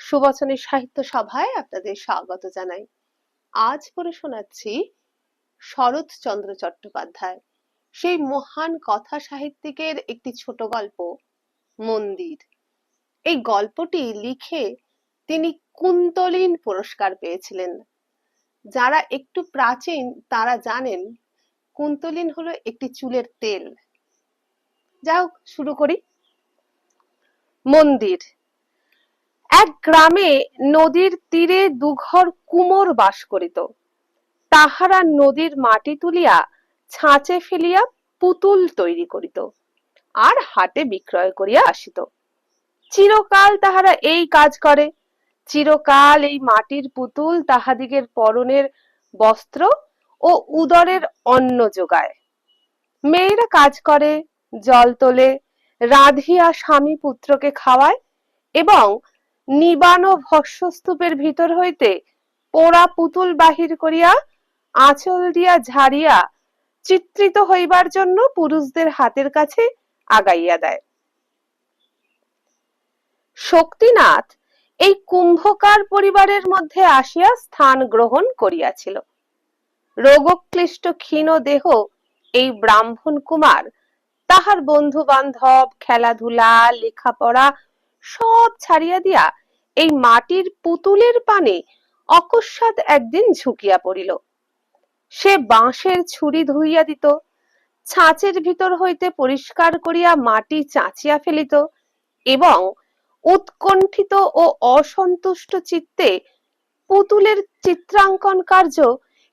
সুবচনের সাহিত্য সভায় আপনাদের স্বাগত জানাই। আজ পড়ে শোনাচ্ছি শরৎচন্দ্র চট্টোপাধ্যায় সেই মহান কথা সাহিত্যিকের একটি ছোট গল্প মন্দির। এই গল্পটি লিখে তিনি কুন্তলীন পুরস্কার পেয়েছিলেন। যারা একটু প্রাচীন তারা জানেন কুন্তলীন হলো একটি চুলের তেল। যাও শুরু করি। মন্দির। এক গ্রামে নদীর তীরে দুঘর কুমোর বাস করিত। তাহারা নদীর মাটি তুলিয়া ছাঁচে ফেলিয়া পুতুল তৈরি করিত আর হাটে বিক্রয় করিয়া আসিত। চিরকাল তাহারা এই কাজ করে। চিরকাল এই মাটির পুতুল তাহাদিগের পরনের বস্ত্র ও উদরের অন্ন যোগায়। মেয়েরা কাজ করে, জল তোলে, রাঁধিয়া স্বামী পুত্রকে খাওয়ায় এবং নিবানো ভস্মস্তূপের ভিতর হইতে পোড়া পুতুল বাহির করিয়া আঁচল দিয়া ঝাড়িয়া চিত্রিত হইবার জন্য পুরুষদের হাতের কাছে আগাইয়া দেয়। শক্তিনাথ এই কুম্ভকার পরিবারের মধ্যে আসিয়া স্থান গ্রহণ করিয়াছিল। রোগক্লিষ্ট ক্ষীণ দেহ এই ব্রাহ্মণ কুমার তাহার বন্ধু বান্ধব, খেলাধুলা, লেখাপড়া সব ছাড়িয়া দিয়া এই মাটির পুতুলের পানে অকস্মাৎ একদিন ঝুঁকিয়া পড়িল। সে বাঁশের ছুরি ধুইয়া দিত, ছাঁচের ভিতর হইতে পরিষ্কার করিয়া মাটি চাঁচিয়া ফেলিত এবং উৎকণ্ঠিত ও অসন্তুষ্ট চিত্তে পুতুলের চিত্রাঙ্কন কার্য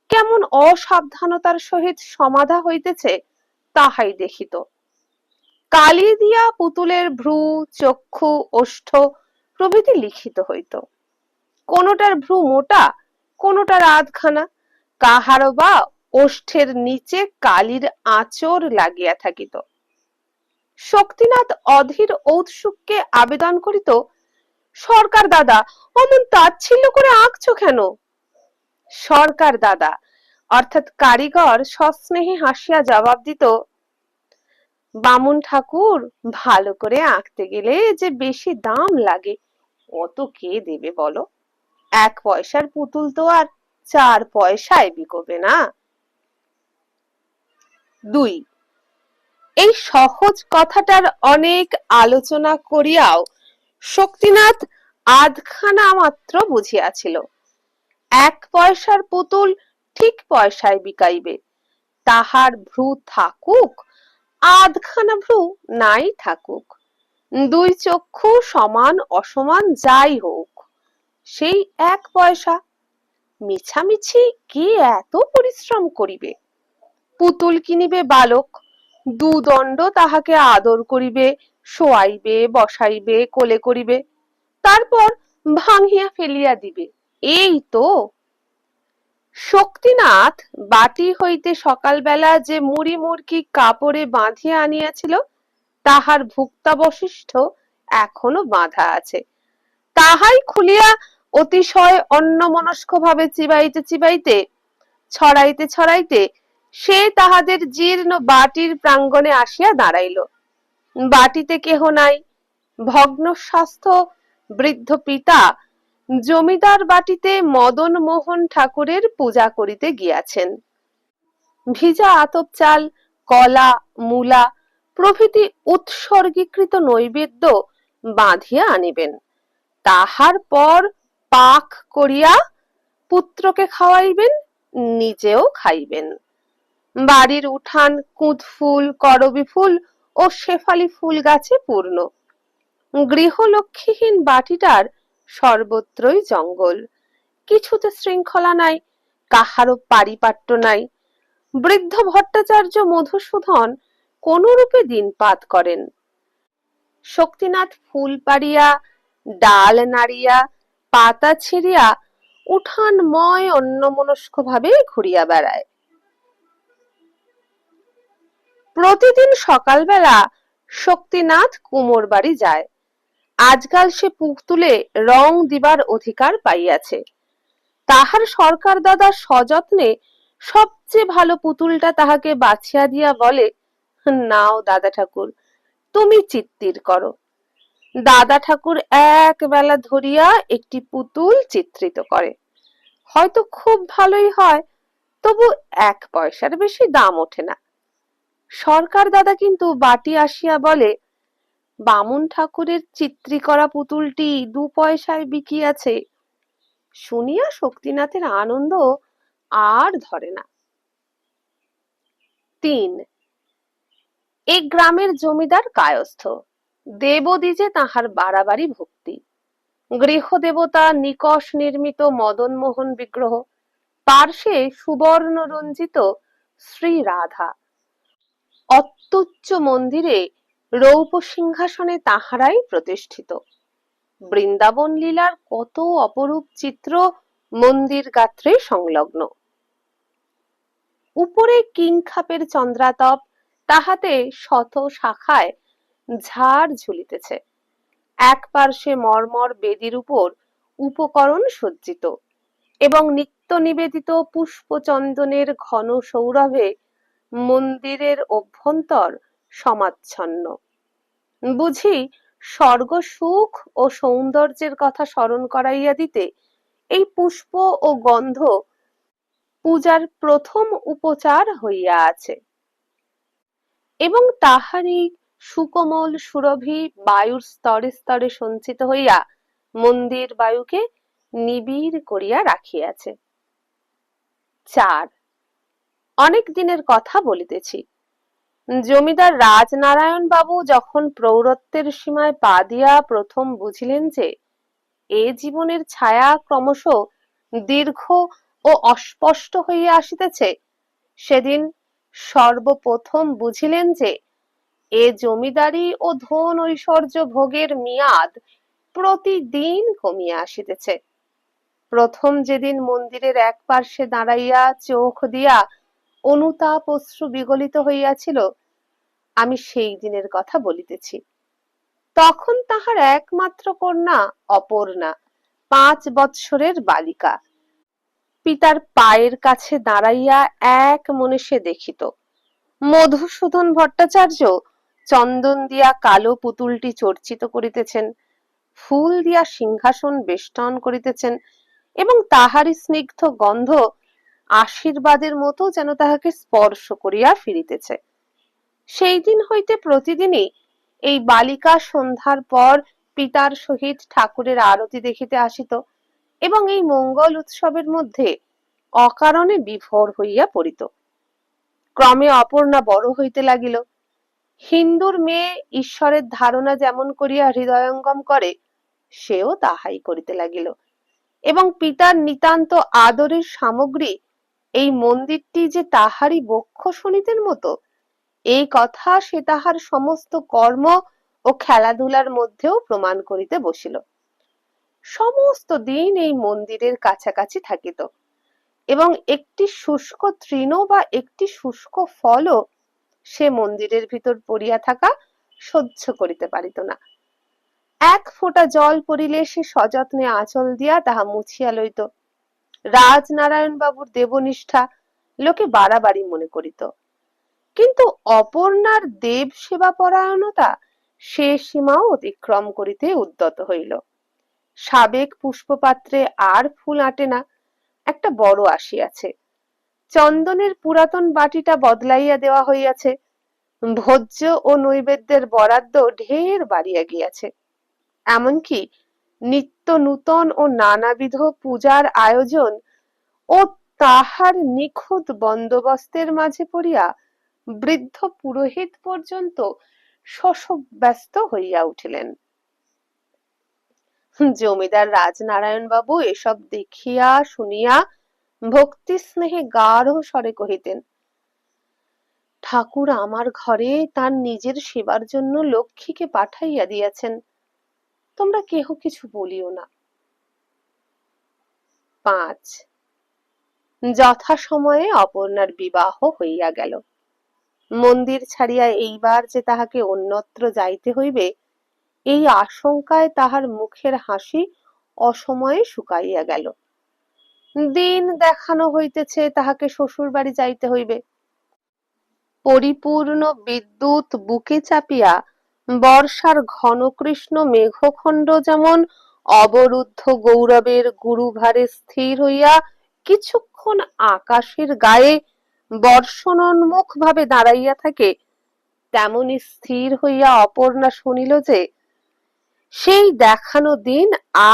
কেমন অসাবধানতার সহিত সমাধা হইতেছে তাহাই দেখিত। কালি দিয়া পুতুলের ভ্রু, চক্ষু, ওষ্ঠ প্রভৃতি লিখিত হইত। কোনোটার ভ্রু মোটা, কোনোটার আধখানা, কাহারো বা ওষ্ঠের নিচে কালির আঁচড় লাগিয়া থাকিত। শক্তিনাথ অধীর ঔৎসুক্যে আবেদন করিত, সরকার দাদা, অমন তাচ্ছিল্য করে আঁকছো কেন? সরকার দাদা অর্থাৎ কারিগর সস্নেহে হাসিয়া জবাব দিত, বামুন ঠাকুর, ভালো করে আঁকতে গেলে যে বেশি দাম লাগে, অত কে দেবে বলো? 1 পয়সার পুতুল তো আর 4 পয়সায় বিকবে না। 2 এই সহজ কথাটার অনেক আলোচনা করিয়াও শক্তিনাথ আধখানা মাত্র বুঝিয়াছিল। 1 পয়সার পুতুল ঠিক পয়সায় বিকাইবে, তাহার ভ্রু থাকুক, আধখানা ভ্রু নাই থাকুক, 2 চক্ষু সমান অসমান যাই হোক, সেই 1 পয়সা। মিছামিছি কে এত পরিশ্রম করিবে? পুতুল কিনিবে বালক, 2 দণ্ড তাহাকে আদর করিবে, শোয়াইবে, বসাইবে, কোলে করিবে, তারপর ভাঙিয়া ফেলিয়া দিবে, এই তো। শক্তিনাথ বাটি হইতে সকালবেলা যে মুড়ি মুড়কি কাপড়ে বাঁধিয়া আনিয়াছিল তাহার ভুক্তাবশিষ্ট এখনো বাঁধা আছে। তাহাই খুলিয়া অতিশয় অন্যমনস্ক ভাবে চিবাইতে চিবাইতে, ছড়াইতে ছড়াইতে সে তাহাদের জীর্ণ বাটির প্রাঙ্গণে আসিয়া দাঁড়াইল। বাটিতে কেহ নাই। ভগ্ন স্বাস্থ্য বৃদ্ধ পিতা জমিদার বাটিতে মদন মোহন ঠাকুরের পূজা করিতে গিয়াছেন। ভিজা আতপ চাল, কলা, মূলা প্রভৃতি উৎসর্গীকৃত নৈবেদ্য বাঁধিয়া আনিবেন। তাহার পর পাক করিয়া পুত্রকে খাওয়াইবেন, নিজেও খাইবেন। বাড়ির উঠান কুঁদফুল, করবী ফুল ও শেফালি ফুল গাছে পূর্ণ। গৃহলক্ষ্মীহীন বাটিটার সর্বত্রই জঙ্গল, কিছুতে শৃঙ্খলা নাই, কাহারও পারিপাট্য নাই। বৃদ্ধ ভট্টাচার্য মধুসূদন কোনরূপে দিনপাত করেন। শক্তিনাথ ফুল পাড়িয়া, ডাল নাড়িয়া, পাতা ছিঁড়িয়া উঠানময় অন্যমনস্ক ভাবে ঘুরিয়া বেড়ায়। প্রতিদিন সকালবেলা শক্তিনাথ কুমোর বাড়ি যায়। আজকাল সে পুতুলে রং দিবার অধিকার পাইয়াছে। তাহার সরকার দাদা সযত্নে সবচেয়ে ভালো পুতুলটা তাহাকে বাছিয়া দিয়া বলে, নাও দাদা ঠাকুর, তুমি চিত্তির করো। দাদা ঠাকুর এক বেলা ধরিয়া একটি পুতুল চিত্রিত করে, হয়তো খুব ভালোই হয়, তবু 1 পয়সার বেশি দাম ওঠে না। সরকার দাদা কিন্তু বাটি আসিয়া বলে, বামুন ঠাকুরের চিত্রি করা পুতুলটি 2 পয়সায় বিকিয়াছে। শুনিয়া শক্তিনাথের আনন্দ আর ধরে না। 3, এই গ্রামের জমিদার কায়স্থ, দেবদ্বিজে তাহার বাড়াবাড়ি ভক্তি। গৃহদেবতা নিকষ নির্মিত মদনমোহন বিগ্রহ, পার্শ্বে সুবর্ণ রঞ্জিত শ্রী রাধা। অত্যুচ্চ মন্দিরে রৌপ্য সিংহাসনে তাহারাই প্রতিষ্ঠিত। বৃন্দাবন লীলার কত অপরূপ চিত্র মন্দির গাত্রে সংলগ্ন। উপরে কিংখাপের চন্দ্রাতপ, তাহাতে শত শাখায় ঝাড় ঝুলিতেছে। এক পার্শ্বে মর্মর বেদির উপর উপকরণ সজ্জিত এবং নিত্য নিবেদিত পুষ্পচন্দনের ঘন সৌরভে মন্দিরের অভ্যন্তর সমাচ্ছন্ন। বুঝি স্বর্গ সুখ ও সৌন্দর্যের কথা স্মরণ করাইয়া দিতে এই পুষ্প ও গন্ধ পূজার প্রথম উপচার হইয়া আছে, এবং তাহারই সুকোমল সুরভি বায়ুর স্তরে স্তরে সঞ্চিত হইয়া মন্দির বায়ুকে নিবিড় করিয়া রাখিয়াছে। 4, অনেক দিনের কথা বলিতেছি। জমিদার রাজনারায়ণ বাবু যখন প্রৌঢ়ত্বের সীমায় পা দিয়া প্রথম বুঝিলেন যে এ জীবনের ছায়া ক্রমশ দীর্ঘ ও অস্পষ্ট হইয়া আসিতেছে, সেদিন সর্বপ্রথম বুঝিলেন যে এ জমিদারি ও ধন ঐশ্বর্য ভোগের মেয়াদ প্রতিদিন কমিয়া আসিতেছে। প্রথম যেদিন মন্দিরের এক পার্শ্বে দাঁড়াইয়া চোখ দিয়া অনুতাপ অশ্রু বিগলিত হইয়াছিল, আমি সেই দিনের কথা বলিতেছি। তখন তাহার একমাত্র কন্যা অপর্ণা 5 বৎসরের বালিকা। পিতার পায়ের কাছে দাঁড়াইয়া এক মনে সে দেখিত মধুসূদন ভট্টাচার্য চন্দন দিয়া কালো পুতুলটি চর্চিত করিতেছেন, ফুল দিয়া সিংহাসন বেষ্টন করিতেছেন, এবং তাহারই স্নিগ্ধ গন্ধ আশীর্বাদের মতো যেন তাহাকে স্পর্শ করিয়া ফিরিতেছে। সেই দিন হইতে প্রতিদিনই এই বালিকা সন্ধ্যার পর পিতার সহিত ঠাকুরের আরতি দেখিতে আসিত এবং এই মঙ্গল উৎসবের মধ্যে অকারণে বিভোর হইয়া পড়িত। ক্রমে অপর্ণা বড় হইতে লাগিল। হিন্দুর মেয়ে ঈশ্বরের ধারণা যেমন করিয়া হৃদয়ঙ্গম করে, সেও তাহাই করিতে লাগিল, এবং পিতার নিতান্ত আদরের সামগ্রী এই মন্দিরটি যে তাহারই বক্ষ শোণিতের মতো, এই কথা সে তাহার সমস্ত কর্ম ও খেলাধুলার মধ্যেও প্রমাণ করিতে বসিল। সমস্ত দিন এই মন্দিরের কাছাকাছি থাকিত এবং একটি শুষ্ক তৃণ বা একটি শুষ্ক ফলও সে মন্দিরের ভিতর পড়িয়া থাকা সহ্য করিতে পারিত না। এক ফোঁটা জল পড়িলে সে সযত্নে আঁচল দিয়া তাহা মুছিয়া লইত। রাজনারায়ণ বাবুর দেবনিষ্ঠা লোকে বাড়াবাড়ি মনে করিত, কিন্তু অপর্ণার দেব সেবা পরায়ণতা সে সীমাও অতিক্রম করিতে উদ্যত হইল। সাবেক পুষ্পপাত্রে আর ফুল আঁটে না, একটা বড় আসিয়াছে। চন্দনের পুরাতন বাটিটা বদলাইয়া দেওয়া হইয়াছে। ভোজ্য ও নৈবেদ্যের বরাদ্দ ঢের বাড়িয়া গিয়াছে। এমনকি নিত্য নূতন ও নানাবিধ পূজার আয়োজন ও তাহার নিখুঁত বন্দোবস্তের মাঝে পড়িয়া বৃদ্ধ পুরোহিত পর্যন্ত শশব্যস্ত হইয়া উঠিলেন। জমিদার রাজনারায়ণ বাবু এসব দেখিয়া শুনিয়া ভক্তি স্নেহে গাঢ় স্বরে কহিতেন, ঠাকুর আমার ঘরে তার নিজের সেবার জন্য লক্ষ্মীকে পাঠাইয়া দিয়াছেন, তোমরা কেহ কিছু বলিও না। 5, যথাসময়ে অপর্ণার বিবাহ হইয়া গেল। মন্দির ছাড়িয়া এইবার যে তাহাকে অন্যত্র যাইতে হইবে, এই আশঙ্কায় তাহার মুখের হাসি অসময়ে শুকাইয়া গেল। দিন দেখানো হইতেছে তাহাকে শ্বশুর বাড়ি যাইতে হইবে। পরিপূর্ণ বিদ্যুৎ বুকে চাপিয়া বর্ষার ঘন কৃষ্ণ মেঘখণ্ড যেমন অবরুদ্ধ গৌরবের গুরুভারে স্থির হইয়া কিছুক্ষণ আকাশের গায়ে বর্ষণোন্মুখ ভাবে দাঁড়াইয়া থাকে, তেমনি স্থির হইয়া অপর্ণা শুনিল যে সেই দেখানো দিন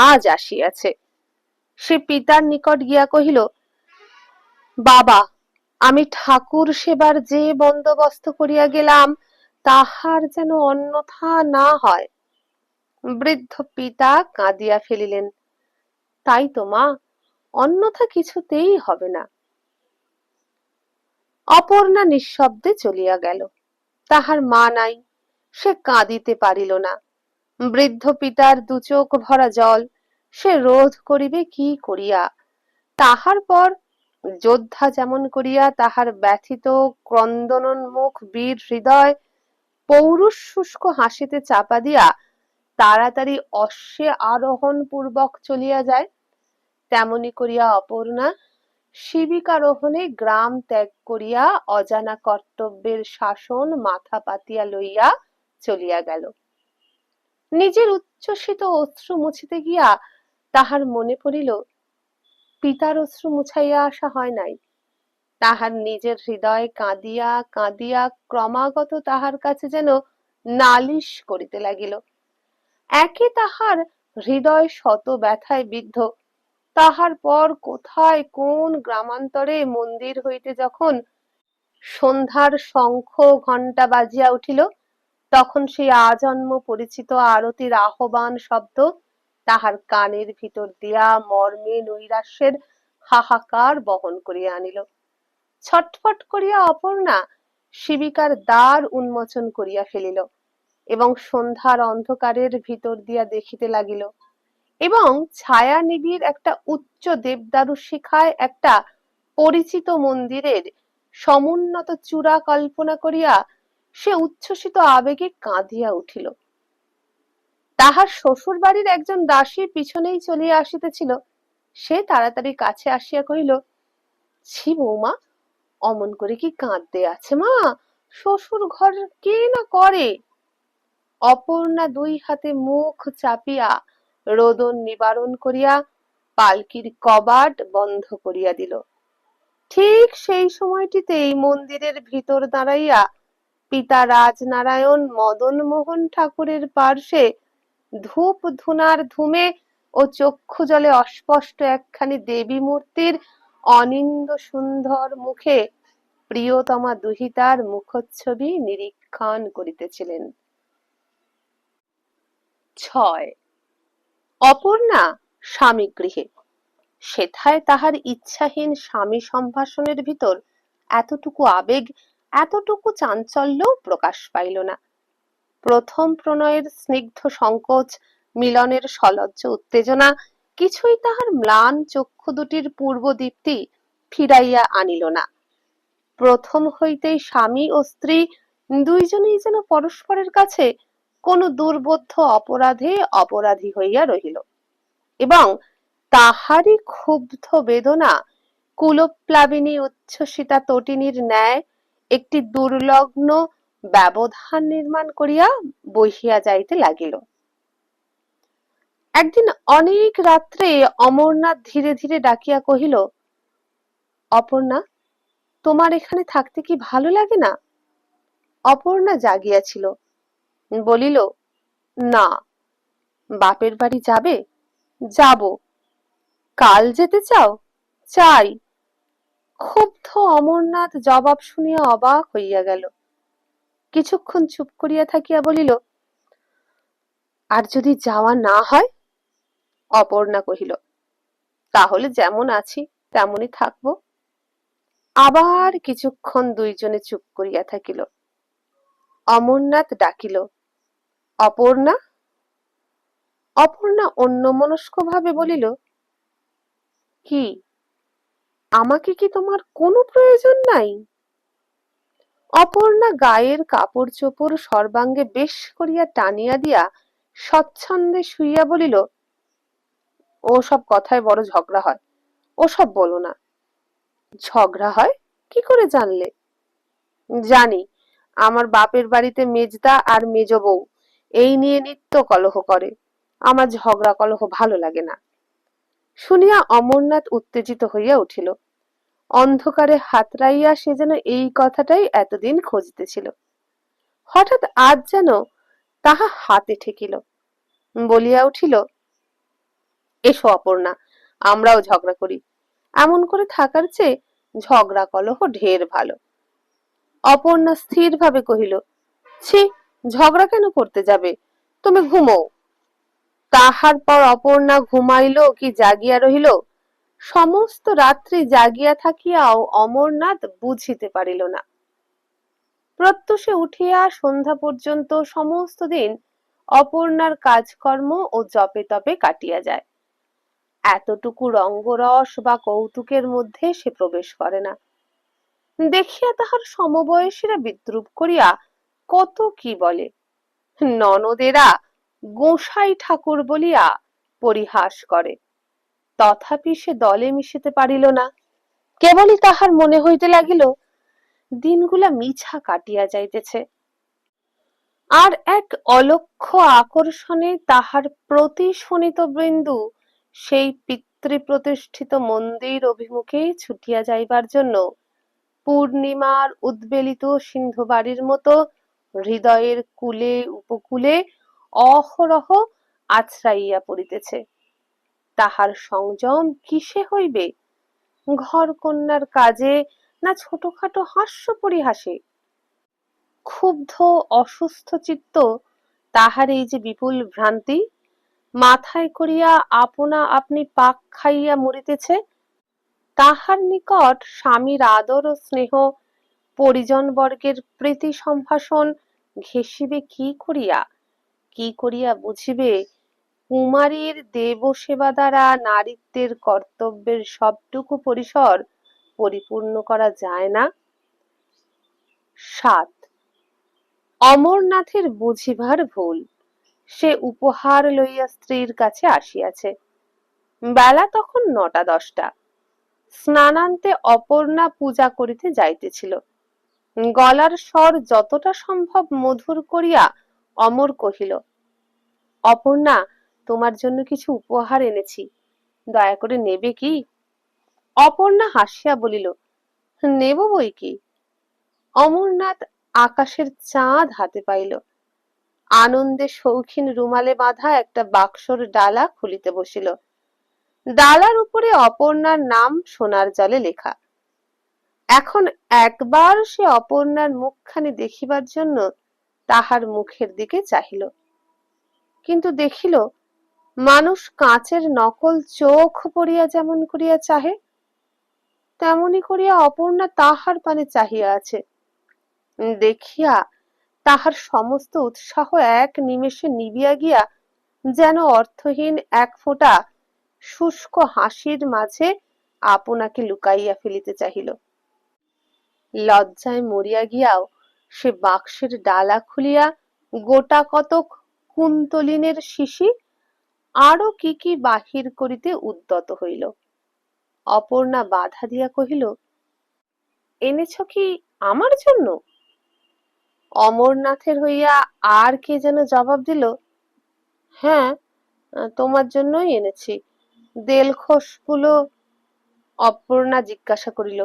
আজ আসিয়াছে। সে পিতার নিকট গিয়া কহিল, বাবা, আমি ঠাকুর সেবার যে বন্দোবস্ত করিয়া গেলাম তাহার যেন অন্যথা না হয়। বৃদ্ধ পিতা কাঁদিয়া ফেলিলেন। তাই তো মা, অন্যথা কিছুতেই হবে না। অপর্ণা নিঃশব্দে চলিয়া গেল। তাহার মা নাই, সে কাঁদিতে পারিল না। বৃদ্ধ পিতার দুচোখ ভরা জল, সে রোধ করিবে কি করিয়া? তাহার পর যোদ্ধা যেমন করিয়া তাহার ব্যথিত ক্রন্দনোন্মুখ বীর হৃদয় পৌরুষ শুষ্ক হাসিতে চাপা দিয়া তাড়াতাড়ি অশ্বে আরোহণ পূর্বক চলিয়া যায়, তেমনি করিয়া অপর্ণা শিবিকারোহণে গ্রাম ত্যাগ করিয়া অজানা কর্তব্যের শাসন মাথা পাতিয়া লইয়া চলিয়া গেল। নিজের উচ্ছ্বসিত অশ্রু মুছিতে গিয়া তাহার মনে পড়িল, পিতার অশ্রু মুছাইয়া আসা হয় নাই। তাহার নিজের হৃদয় কাঁদিয়া কাঁদিয়া ক্রমাগত তাহার কাছে যেন নালিশ করিতে লাগিল। একে তাহার হৃদয় শত ব্যথায় বিদ্ধ, তাহার পর কোথায় কোন গ্রামান্তরে মন্দির হইতে যখন সন্ধ্যার শঙ্খ ঘণ্টা বাজিয়া উঠিল, তখন সেই আজন্ম পরিচিত আরতির আহ্বান শব্দ তাহার কানের ভিতর দিয়া মর্মে নৈরাশ্যের হাহাকার বহন করিয়া আনিল। ছটফট করিয়া অপর্ণা শিবিকার দ্বার উন্মোচন করিয়া ফেলিল এবং সন্ধ্যার অন্ধকারের ভিতর দিয়া দেখিতে লাগিল, এবং ছায়া নিবিড় একটা উচ্চ দেবদারু শিখায় একটা পরিচিত মন্দিরের সমুন্নত চূড়া কল্পনা করিয়া সে উচ্ছ্বসিত আবেগে কাঁদিয়া উঠিল। তাহার শ্বশুর বাড়ির একজন দাসী পিছনেই চলিয়া আসিতেছিল। সে তাড়াতাড়ি কাছে আসিয়া কহিল, ছি বৌমা, অমন করে কি কাঁদতে আছে মা? শ্বশুর ঘর কে না করে? অপর্ণা দুই হাতে মুখ চাপিয়া রোদন নিবারণ করিয়া পালকির কবাট বন্ধ করিয়া দিল। ঠিক সেই সময়টিতেই মন্দিরের ভিতর দাঁড়াইয়া পিতা রাজনারায়ণ মদন মোহন ঠাকুরের পার্শ্বে ধূপ ধুনার ধুমে ও চক্ষু জলে অস্পষ্ট একখানি দেবী মূর্তির অনিন্দ সুন্দর মুখে প্রিয়তমা দুহিতার মুখচ্ছবি নিরীক্ষণ করিতেছিলেন। 6 অপর্ণা স্বামী গৃহে। সেথায় তাহার ইচ্ছাহীন স্বামী সম্ভাষণের ভিতর এতটুকু আবেগ, এতটুকু চাঞ্চল্য প্রকাশ পাইল না। প্রথম প্রণয়ের স্নিগ্ধ সংকোচ, মিলনের সলজ্জ উত্তেজনা কিছুই তাহার ম্লান চক্ষু দুটির পূর্বদীপ্তি ফিরাইয়া আনিল না। প্রথম হইতেই স্বামী ও স্ত্রী দুইজনেই যেন পরস্পরের কাছে কোন দুর্বোধ্য অপরাধে অপরাধী হইয়া রহিল, এবং তাহারই ক্ষুব্ধ বেদনা কুলপ্লাবিনী উচ্ছ্বসিতা তটিনীর ন্যায় একটি দুর্লগ্ন ব্যবধান নির্মাণ করিয়া বহিয়া যাইতে লাগিল। একদিন অনেক রাত্রে অমরনাথ ধীরে ধীরে ডাকিয়া কহিল, অপর্ণা, তোমার এখানে থাকতে কি ভালো লাগে না? অপর্ণা জাগিয়াছিল, বলিল, না। বাপের বাড়ি যাবে? যাব। কাল যেতে চাও? চাই। ক্ষুব্ধ অমরনাথ জবাব শুনিয়া অবাক হইয়া গেল। কিছুক্ষণ চুপ করিয়া থাকিয়া বলিল, আর যদি যাওয়া না হয়? অপর্ণা কহিল, তাহলে যেমন আছি তেমনই থাকব। আবার কিছুক্ষণ দুইজনে চুপ করিয়া থাকিল। অমরনাথ ডাকিল, অপর্ণা। অপর্ণা অন্যমনস্ক ভাবে বলিল, কি? আমাকে কি তোমার কোনো প্রয়োজন নাই? অপর্ণা গায়ের কাপড় চোপড় সর্বাঙ্গে বেশ করিয়া টানিয়া দিয়া স্বচ্ছন্দে শুইয়া বলিল, ও সব কথায় বড় ঝগড়া হয়, ও সব বলো না। ঝগড়া হয়? কি করে জানলে? জানি, আমার বাপের বাড়িতে মেজদা আর মেজ বউ এই নিয়ে নিত্য কলহ করে। আমার ঝগড়া কলহ ভালো লাগে না। শুনিয়া অমরনাথ উত্তেজিত হইয়া উঠিল। অন্ধকারে হাতড়াইয়া সে যেন এই কথাটাই এতদিন খুঁজিতেছিল। হঠাৎ আজ যেন তাহা হাতে ঠেকিল। বলিয়া উঠিল, এসো অপর্ণা, আমরাও ঝগড়া করি। এমন করে থাকার চেয়ে ঝগড়া কলহ ঢের ভালো। অপর্ণা স্থিরভাবে কহিল, ছি, ঝগড়া কেন করতে যাবে? তুমি ঘুমোও। তাহার পর অপর্ণা ঘুমাইল কি জাগিয়া রহিল, সমস্ত রাত্রি জাগিয়া থাকিয়াও অমরনাথ বুঝিতে পারিল না। প্রত্যুষে উঠিয়া সন্ধ্যা পর্যন্ত সমস্ত দিন অপর্ণার কাজকর্ম ও জপে তপে কাটিয়া যায়। এতটুকু রঙ্গরস বা কৌতুকের মধ্যে সে প্রবেশ করে না। দেখিয়া তাহার সমবয়সীরা বিদ্রুপ করিয়া কত কি বলে। ননদেরা গোসাই ঠাকুর বলিয়া পরিহাস করে। তথাপি সে দলে মিশিতে পারিল না। কেবলই তাহার মনে হইতে লাগিল দিনগুলা মিছা কাটিয়া যাইতেছে। আর এক অলক্ষ্য আকর্ষণে তাহার প্রতি শোণিত বিন্দু সেই পিতৃপ্রতিষ্ঠিত মন্দির অভিমুখে ছুটিয়া যাইবার জন্য পূর্ণিমার উদ্বেলিত সিন্ধু বাড়ির মতো হৃদয়ের কূলে উপকূলে অহরহ আছড়াইয়া পড়িতেছে। তাহার সংযম কিসে হইবে? ঘর কন্যার কাজে, না ছোটখাটো হাস্য পরিহাসে? ক্ষুব্ধ অসুস্থ চিত্ত তাহার এই যে বিপুল ভ্রান্তি মাথায় করিয়া আপনা আপনি পাক খাইয়া মরিতেছে, তাহার নিকট স্বামীর আদর ও স্নেহ, পরিজনবর্গের প্রীতি সম্ভাষণ ঘেঁষিবে কি করিয়া? কি করিয়া বুঝিবে কুমারীর দেবসেবা দ্বারা নারীত্বের কর্তব্যের সবটুকু পরিসর পরিপূর্ণ করা যায় না? ৭. অমরনাথের বুঝিবার ভুল। সে উপহার লইয়া স্ত্রীর কাছে আসিয়াছে। বেলা তখন ৯টা-১০টা। স্নানান্তে অপর্ণা পূজা করিতে যাইতেছিল। গলার স্বর যতটা সম্ভব মধুর করিয়া অমর কহিল, অপর্ণা, তোমার জন্য কিছু উপহার এনেছি, দয়া করে নেবে কি? অপর্ণা হাসিয়া বলিল, নেব বই কি। অমরনাথ আকাশের চাঁদ হাতে পাইল। আনন্দে শৌখিন রুমালে বাঁধা একটা বাক্সর ডালা খুলিতে বসিল। ডালার উপরে অপর্ণার নাম সোনার জলে লেখা। এখন একবার সে অপর্ণার মুখখানি দেখিবার জন্য তাহার মুখের দিকে চাহিল, কিন্তু দেখিল মানুষ কাঁচের নকল চোখ পড়িয়া যেমন করিয়া চাহে, তেমনি করিয়া অপর্ণা তাহার পানে চাহিয়া আছে। দেখিয়া তাহার সমস্ত উৎসাহ এক নিমেষে নিবিয়া গিয়া যেন অর্থহীন এক ফোঁটা শুষ্ক হাসির মাঝে আপনাকে লুকাইয়া ফেলিতে চাহিল। লজ্জায় মরিয়া গিয়াও সে বাক্সের ডালা খুলিয়া গোটা কতক কুন্তলিনের শিশি আরো কি কি বাহির করিতে উদ্যত হইল। অপর্ণা বাধা দিয়া কহিল, এনেছ কি আমার জন্য? অমরনাথের হইয়া আর কে যেন জবাব দিল, হ্যাঁ, তোমার জন্যই এনেছি। দেলখোস গুলো। অপর্ণা জিজ্ঞাসা করিল,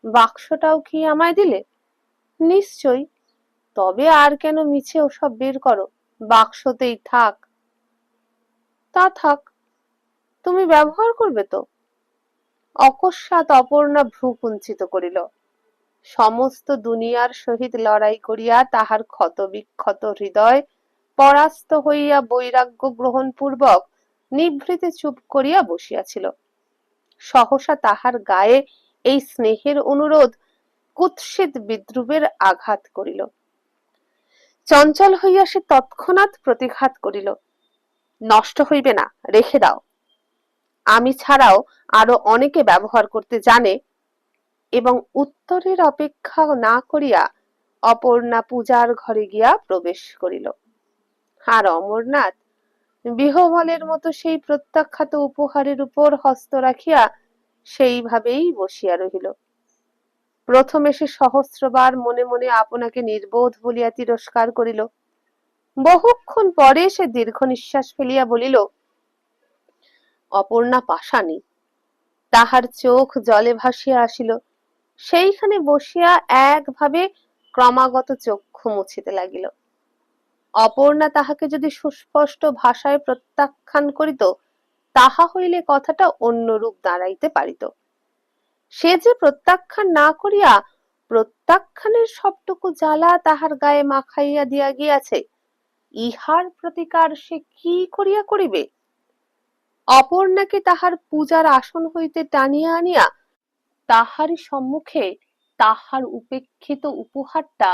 বাক্সটাও কি আমায় দিলে? নিশ্চয়ই। তবে আর কেন মিছে ওসব বের করো, বাক্সতেই থাক। তা থাক, তুমি ব্যবহার করবে তো? অকস্মাৎ অপর্ণা ভ্রু কুঞ্চিত করিল। সমস্ত দুনিয়ার সহিত লড়াই করিয়া তাহার ক্ষত বিক্ষত হৃদয় পরাস্ত হইয়া বৈরাগ্য গ্রহণ পূর্বক নিভৃতে চুপ করিয়া বসিয়াছিল। সহসা তাহার গায়ে এই স্নেহের অনুরোধ কুৎসিত বিদ্রুপের আঘাত করিল। চঞ্চল হইয়া সে তৎক্ষণাৎ প্রতিঘাত করিল, নষ্ট হইবে না, রেখে দাও। আমি ছাড়াও আরো অনেকে ব্যবহার করতে জানে। এবং উত্তরের অপেক্ষা না করিয়া অপর্ণা পূজার ঘরে গিয়া প্রবেশ করিল। আর অমরনাথ বিহবলের মতো সেই প্রত্যাখ্যাত উপহারের উপর হস্ত রাখিয়া সেইভাবেই বসিয়া রহিল। প্রথমে সে সহস্রবার মনে মনে আপনাকে নির্বোধ বলিয়া তিরস্কার করিল। বহুক্ষণ পরে সে দীর্ঘ নিঃশ্বাস ফেলিয়া বলিল, অপর্ণা পাষাণী। তাহার চোখ জলে ভাসিয়া আসিল। সেইখানে বসিয়া একভাবে ক্রমাগত চক্ষু মুছিতে লাগিল। অপর্ণা তাহাকে যদি সুস্পষ্ট ভাষায় প্রত্যাখ্যান করিত, তাহা হইলে কথাটা অন্য রূপ দাঁড়াইতে পারিত। সে যে প্রত্যাখ্যান না করিয়া প্রত্যাখ্যানের সবটুকু জ্বালা তাহার গায়ে মাখাইয়া দিয়া গিয়াছে, ইহার প্রতিকার সে কি করিয়া করিবে? অপর্ণাকে তাহার পূজার আসন হইতে টানিয়া আনিয়া তাহারই সম্মুখে তাহার উপেক্ষিত উপহারটা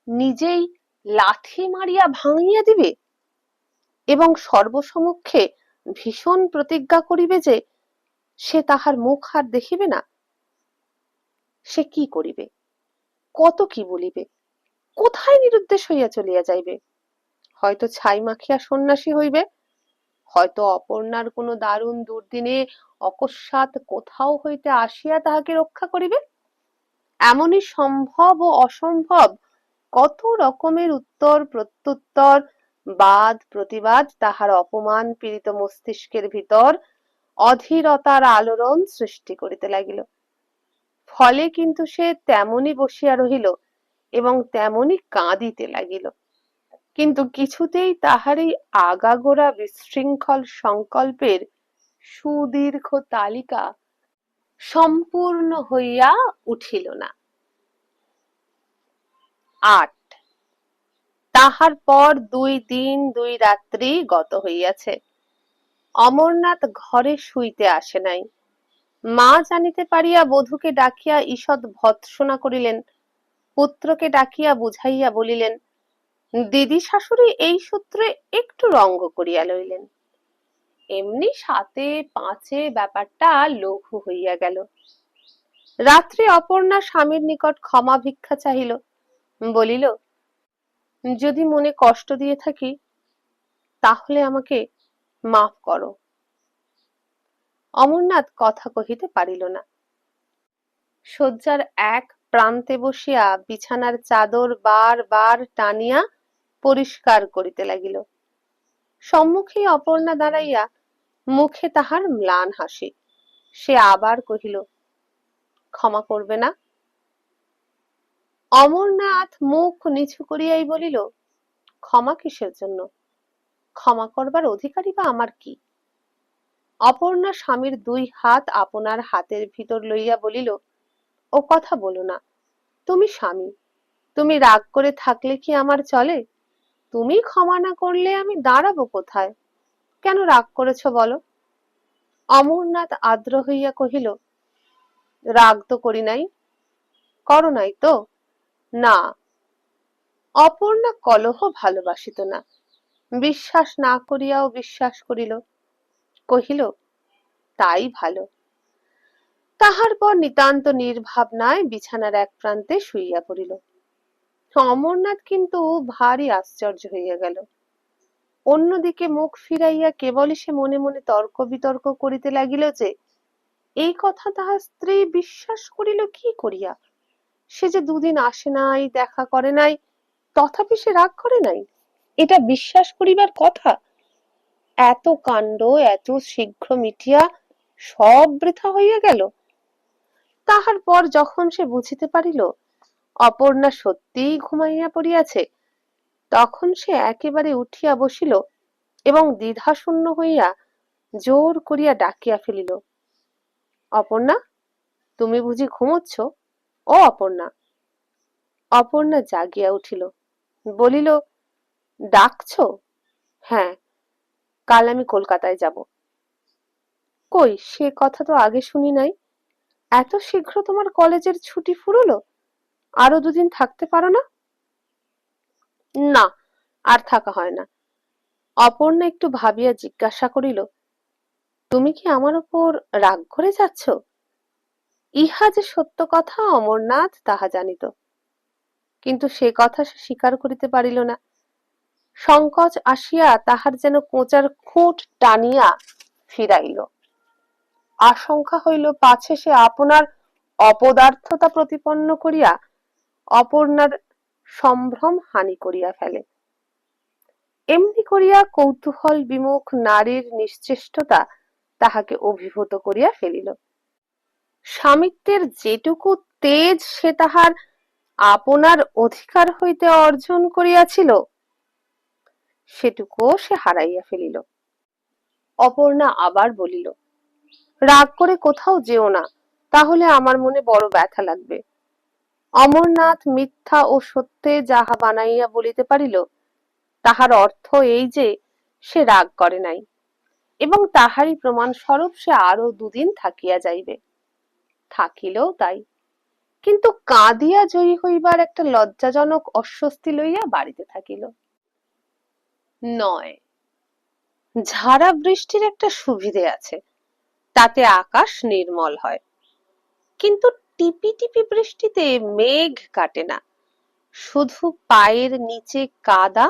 নিজেই লাথি মারিয়া ভাঙিয়া দিবে এবং সর্বসমক্ষে ভীষণ প্রতিজ্ঞা করিবে যে সে তাহার মুখ আর দেখিবে না। সে কি করিবে? কত কি বলিবে? কোথায় নিরুদ্দেশ হইয়া চলিয়া যাইবে? হয়তো ছাই মাখিয়া সন্ন্যাসী হইবে, হয়তো অপর্ণার কোনো দারুণ দুর্দিনে অকস্মাৎ কোথাও হইতে আসিয়া তাহাকে রক্ষা করিবে। এমনই সম্ভব ও অসম্ভব কত রকমের উত্তর প্রত্যুত্তর, বাদ প্রতিবাদ তাহার অপমান পীড়িত মস্তিষ্কের ভিতর অধীরতার আলোড়ন সৃষ্টি করিতে লাগিল। ফলে কিন্তু সে তেমনি বসিয়া রহিল এবং তেমনি কাঁদিতে লাগিল। কিন্তু কিছুতেই তাহার এই আগাগোড়া বিশৃঙ্খল সংকল্পের সুদীর্ঘ তালিকা সম্পূর্ণ হইয়া উঠিল না। ৮ তাহার পর ২ দিন ২ রাত্রি গত হইয়াছে। অমরনাথ ঘরে শুইতে আসে নাই। মা জানিতে পারিয়া বধূকে ডাকিয়া ঈষৎ ভর্ৎসনা করিলেন। পুত্রকে ডাকিয়া বুঝাইয়া বলিলেন, দিদি শাশুড়ি এই সূত্রে একটু রঙ্গ করিয়া লইলেন। এমনি ৭-৫ ব্যাপারটা লঘু হইয়া গেল। রাত্রে অপর্ণা স্বামীর নিকট ক্ষমা ভিক্ষা চাহিল। বলিল, যদি মনে কষ্ট দিয়ে থাকি তাহলে আমাকে মাফ করো। অমরনাথ কথা কহিতে পারিল না। শয্যার এক প্রান্তে বসিয়া বিছানার চাদর বার বার টানিয়া পরিষ্কার করিতে লাগিল। সম্মুখেই অপর্ণা দাঁড়াইয়া, মুখে তাহার ম্লান হাসি। সে আবার কহিল, ক্ষমা করবে না? অমরনাথ মুখ নিচু করিয়াই বলিল, ক্ষমা কিসের জন্য? ক্ষমা করবার অধিকারই বা আমার কি? অপর্ণা স্বামীর ২ হাত আপনার হাতের ভিতর লইয়া বলিল, ও কথা বলো না। তুমি স্বামী, তুমি রাগ করে থাকলে কি আমার চলে? তুমি ক্ষমা না করলে আমি দাঁড়াবো কোথায়? কেন রাগ করেছ বলো? অমরনাথ আর্দ্র হইয়া কহিল, রাগ তো করি নাই। করো নাই তো? না। অপর্ণা কলহ ভালোবাসিত না। বিশ্বাস না করিয়াও বিশ্বাস করিল। কহিল, তাই ভালো। তাহার পর নিতান্ত নির্ভাবনায় বিছানার এক প্রান্তে শুইয়া পড়িল। অমরনাথ কিন্তু ভারী আশ্চর্য হইয়া গেল। অন্যদিকে মুখ ফিরাইয়া কেবলই সে মনে মনে তর্ক বিতর্ক করিতে লাগিল যে এই কথা তাহার স্ত্রী বিশ্বাস করিল কি করিয়া। সে যে ২ দিন আসে নাই, দেখা করে নাই, তথাপি সে রাগ করে নাই, এটা বিশ্বাস করিবার কথা? এত কাণ্ড এত শীঘ্র মিটিয়া সব বৃথা হইয়া গেল। তাহার পর যখন সে বুঝিতে পারিল অপর্ণা সত্যিই ঘুমাইয়া পড়িয়াছে, তখন সে একেবারে উঠিয়া বসিল এবং দ্বিধাশূন্য হইয়া জোর করিয়া ডাকিয়া ফেলিল, অপর্ণা, তুমি বুঝি ঘুমোচ্ছ? ও অপর্ণা! অপর্ণা জাগিয়া উঠিল, বলিল, ডাকছ? হ্যাঁ, কাল আমি কলকাতায় যাব। কই, সে কথা তো আগে শুনি নাই। এত শীঘ্র তোমার কলেজের ছুটি ফুরোলো? আরো ২ দিন থাকতে পারো না? না, আর থাকা হয় না। অপর্ণা একটু ভাবিয়া জিজ্ঞাসা করিল, তুমি কি আমার উপর রাগ করে যাচ্ছ? ইহা যে সত্য কথা অমরনাথ তাহা জানিত, কিন্তু সে কথা সে স্বীকার করিতে পারিল না। সংকোচ আসিয়া তাহার যেন কোঁচার খুঁট টানিয়া ফিরাইল। আশঙ্কা হইল পাছে সে আপনার অপদার্থতা প্রতিপন্ন করিয়া অপর্ণার সম্ভ্রম হানি করিয়া ফেলে। এমনি করিয়া কৌতূহল বিমুখ নারীর নিশ্চেষ্টতা তাহাকে অভিভূত করিয়া ফেলিল। স্বামিত্বের যেটুকু তেজ সে তাহার আপনার অধিকার হইতে অর্জন করিয়াছিল, সেটুকুও সে হারাইয়া ফেলিল। অপর্ণা আবার বলিল, রাগ করে কোথাও যেও না, তাহলে আমার মনে বড় ব্যথা লাগবে। অমরনাথ মিথ্যা ও সত্যে যাহা বানাইয়া বলিতে পারিল, তাহার অর্থ এই যে সে রাগ করে নাই, এবং তাহারই প্রমাণ স্বরূপ সে আরো দুদিন থাকিয়া যাইবে। থাকিলেও তাই, কিন্তু কাঁদিয়া জয়ী হইবার একটা লজ্জাজনক অস্বস্তি লইয়া বাড়িতে থাকিল। 9 ঝাড়া বৃষ্টির একটা সুবিধে আছে, তাতে আকাশ নির্মল হয়, কিন্তু টিপি টিপি বৃষ্টিতে মেঘ কাটে না, শুধু পায়ের নিচে কাদা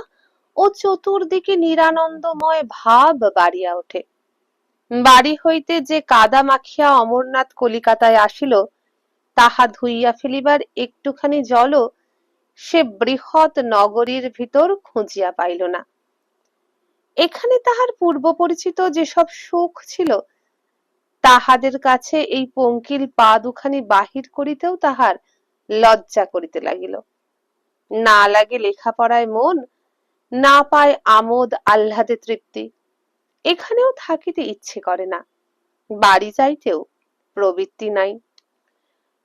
ও চতুর্দিকে নিরানন্দময় ভাব বাড়িয়া ওঠে। বাড়ি হইতে যে কাদা মাখিয়া অমরনাথ কলিকাতায় আসিল, তাহা ধুইয়া ফেলিবার একটুখানি জলও সে বৃহৎ নগরীর ভিতর খুঁজিয়া পাইল না। এখানে তাহার পূর্ব পরিচিত যেসব সুখ ছিল, তাহাদের কাছে এই পঙ্কিল পা দুখানি বাহির করিতেও তাহার লজ্জা করিতে লাগিল। না লাগে লেখাপড়ায় মন, না পায় আমোদ আহ্লাদে তৃপ্তি, এখানেও থাকিতে ইচ্ছে করে না, বাড়ি যাইতেও প্রবৃত্তি নাই।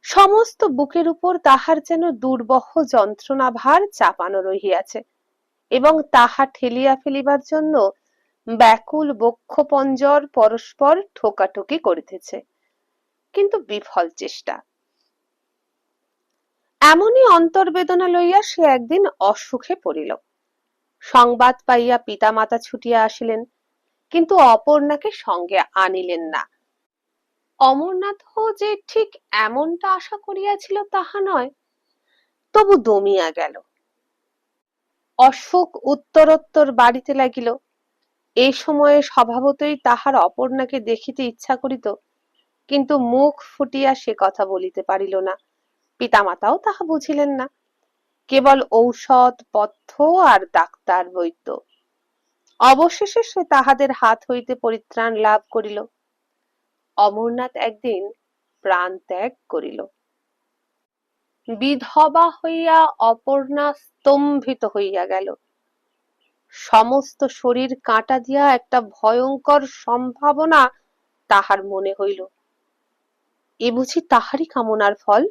সমস্ত বুকের উপর তাহার যেন দুর্বহ যন্ত্রণা ভার চাপানো রহিয়াছে, এবং তাহা ঠেলিয়া ফেলিবার জন্য ব্যাকুল বক্ষপঞ্জর পরস্পর ঠোকাঠুকি করিতেছে, কিন্তু বিফল চেষ্টা। এমনই অন্তর্বেদনা লইয়া সে একদিন অসুখে পড়িল। সংবাদ পাইয়া পিতা মাতা ছুটিয়া আসিলেন, কিন্তু অপর্ণাকে সঙ্গে আনিলেন না। অমরনাথও যে ঠিক এমনটা আশা করিয়াছিল তাহা নয়, তবু দমিয়া গেল। অসুখ উত্তরোত্তর বাড়িতে লাগিল। এই সময়ে স্বভাবতই তাহার অপর্ণাকে দেখিতে ইচ্ছা করিত, কিন্তু মুখ ফুটিয়া সে কথা বলিতে পারিল না। পিতামাতাও তাহা বুঝিলেন না, কেবল ঔষধ পথ্য আর ডাক্তার বৈদ্য। অবশেষে সে তাহাদের হাত হইতে পরিত্রাণ লাভ করিল। অমরনাথ একদিন প্রাণ ত্যাগ করিল। বিধবা হইয়া অপর্ণা স্তম্ভিত হইয়া গেল। সমস্ত শরীর কাঁটা দিয়া একটা ভয়ঙ্কর সম্ভাবনা তাহার মনে হইল। এ বুঝি তাহারই কামনার ফল?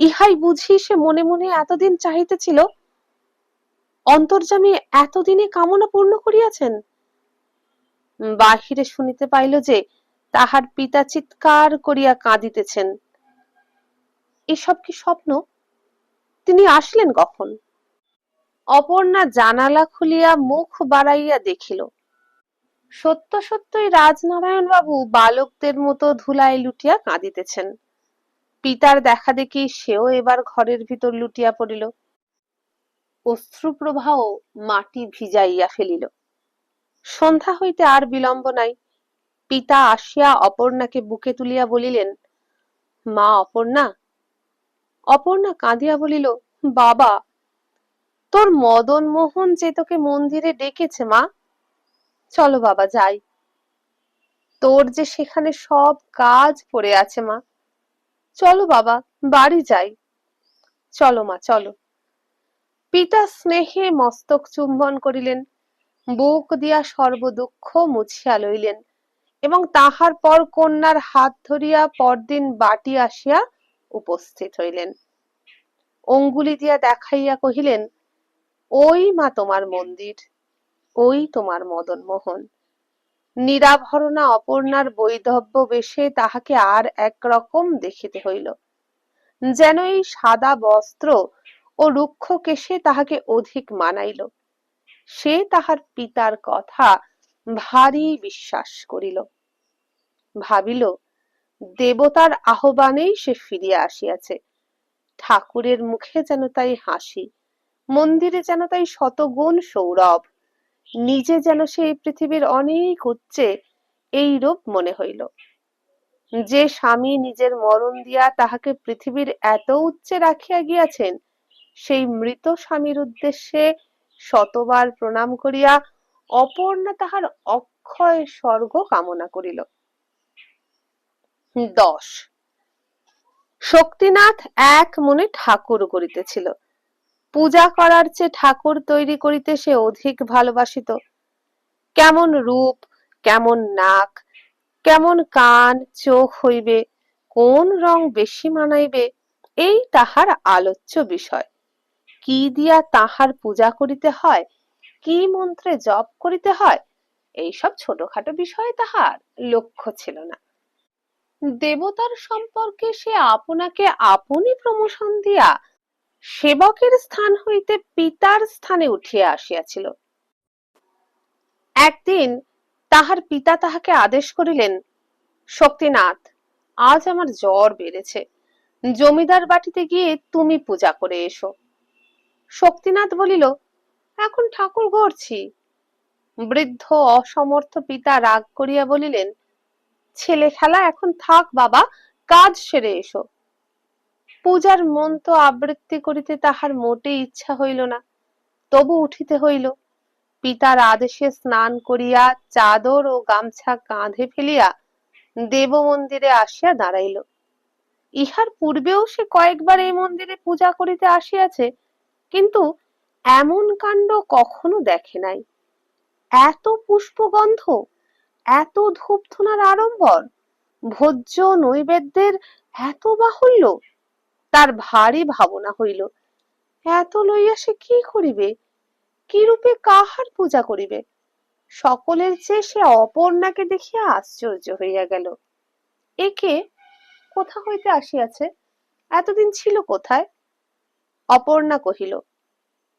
ইহাই বুঝি সে মনে মনে এতদিন চাহিতেছিল? অন্তর্যামী এতদিনে কামনা পূর্ণ করিয়াছেন? বাহিরে শুনিতে পাইল যে তাহার পিতা চিৎকার করিয়া কাঁদিতেছেন। এসব কি স্বপ্ন? তিনি আসলেন কখন? অপর্ণা জানালা খুলিয়া মুখ বাড়াইয়া দেখিল, সত্য সত্যই রাজনারায়ণ বাবু বালকদের মতো ধুলায় লুটিয়া কাঁদিতেছেন। পিতার দেখা দেখি সেও এবার ঘরের ভিতর লুটিয়া পড়িল। অশ্রুপ্রবাহ মাটি ভিজাইয়া ফেলিল। সন্ধ্যা হইতে আর বিলম্ব নাই। পিতা আসিয়া অপর্ণাকে বুকে তুলিয়া বলিলেন, মা অপর্ণা। অপর্ণা কাঁদিয়া বলিল, বাবা, তোর মদন মোহন যে তোকে মন্দিরে ডেকেছে মা, চলো বাবা যাই। তোর যে সেখানে সব কাজ পড়ে আছে মা, চলো বাবা বাড়ি যাই। চলো মা চলো। পিতা স্নেহে মস্তক চুম্বন করিলেন, বুক দিয়া সর্বদুঃখ মুছিয়া লইলেন, এবং তাহার পর কন্যার হাত ধরিয়া পরদিন বাটি আসিয়া উপস্থিত হইলেন। অঙ্গুলি দিয়া দেখাইয়া কহিলেন, ওই মা তোমার মন্দির, ওই তোমার মদন মোহন। নিরাভরণা অপর্ণার বৈধব্য বেশে তাহাকে আর একরকম দেখিতে হইল, যেন এই সাদা বস্ত্র ও রুক্ষ কেশে তাহাকে অধিক মানাইল। সে তাহার পিতার কথা ভারী বিশ্বাস করিল। ভাবিল, দেবতার আহ্বানেই সে ফিরিয়া আসিয়াছে। ঠাকুরের মুখে যেন তাই হাসি, মন্দিরে যেন তাই শতগুণ সৌরভ, নিজে যেন সে এই পৃথিবীর অনেক উচ্চে, এই রূপ মনে হইল। যে স্বামী নিজের মরণ দিয়া তাহাকে পৃথিবীর এত উচ্চে রাখিয়া গিয়াছেন, সেই মৃত স্বামীর উদ্দেশ্যে শতবার প্রণাম করিয়া অপর্ণা তাহার অক্ষয় স্বর্গ কামনা করিল। 10 শক্তিনাথ এক মনে ঠাকুর করিতেছিল। পূজা করার চেয়ে ঠাকুর তৈরি করিতে সে অধিক ভালোবাসিত। কেমন রূপ, কেমন নাক, কেমন কান চোখ হইবে, কোন রং বেশি মানাইবে, এই তাহার আলোচ্য বিষয়। কি দিয়া তাহার পূজা করিতে হয়, কি মন্ত্রে জপ করিতে হয়, এইসব ছোটখাটো বিষয়ে তাহার লক্ষ্য ছিল না। দেবতার সম্পর্কে সে আপনাকে আপনি প্রমোশন দিয়া সেবকের স্থান হইতে পিতার স্থানে উঠিয়া আসিয়াছিল। একদিন তাহার পিতা তাহাকে আদেশ করিলেন, শক্তিনাথ, আজ আমার জ্বর বেড়েছে, জমিদার বাটিতে গিয়ে তুমি পূজা করে এসো। শক্তিনাথ বলিল, এখন ঠাকুর গড়ছি। বৃদ্ধ অসমর্থ পিতা রাগ করিয়া বলিলেন, ছেলে খেলা এখন থাক বাবা, কাজ সেরে এসো। পূজার মন্ত্র আবৃত্তি করিতে তাহার মোটে ইচ্ছা হইল না, তবু উঠিতে হইল। পিতার আদেশে স্নান করিয়া চাদর ও গামছা কাঁধে ফেলিয়া দেব মন্দিরে আসিয়া দাঁড়াইল। ইহার পূর্বেও সে কয়েকবার এই মন্দিরে পূজা করিতে আসিয়াছে, কিন্তু এমন কাণ্ড কখনো দেখে নাই। এত পুষ্পগন্ধ, এত ধূপধুনার আড়ম্বর, ভোজ্য নৈবেদ্যের এত বাহুল্য, তার ভারী ভাবনা হইল। এত লইয়া সে কি করিবে, কি রূপে কাহার পূজা করিবে? সকলের চেয়ে সে অপর্ণাকে দেখিয়া আশ্চর্য হইয়া গেল। একে কোথা হইতে আসিয়াছে, এতদিন ছিল কোথায়? অপর্ণা কহিল,